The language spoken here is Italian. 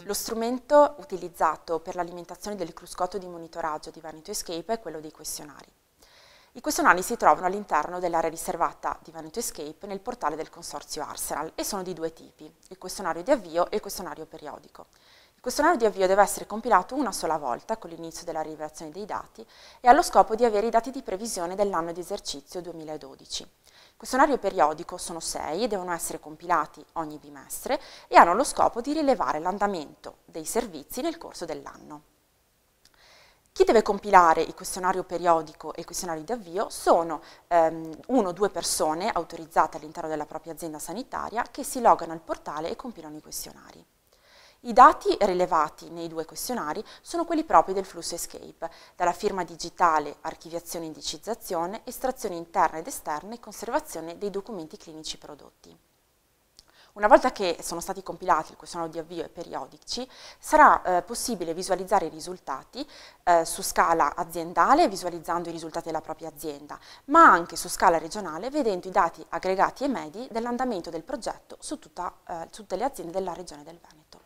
Lo strumento utilizzato per l'alimentazione del cruscotto di monitoraggio di Veneto Escape è quello dei questionari. I questionari si trovano all'interno dell'area riservata di Veneto Escape nel portale del consorzio Arsenal e sono di due tipi, il questionario di avvio e il questionario periodico. Il questionario di avvio deve essere compilato una sola volta con l'inizio della rilevazione dei dati e ha lo scopo di avere i dati di previsione dell'anno di esercizio 2012. Il questionario periodico sono 6 e devono essere compilati ogni bimestre e hanno lo scopo di rilevare l'andamento dei servizi nel corso dell'anno. Chi deve compilare il questionario periodico e il questionario di avvio sono 1 o 2 persone autorizzate all'interno della propria azienda sanitaria che si loggano al portale e compilano i questionari. I dati rilevati nei due questionari sono quelli propri del flusso Escape, dalla firma digitale, archiviazione e indicizzazione, estrazione interna ed esterna e conservazione dei documenti clinici prodotti. Una volta che sono stati compilati il questionario di avvio e periodici, sarà possibile visualizzare i risultati su scala aziendale, visualizzando i risultati della propria azienda, ma anche su scala regionale, vedendo i dati aggregati e medi dell'andamento del progetto su tutte le aziende della regione del Veneto.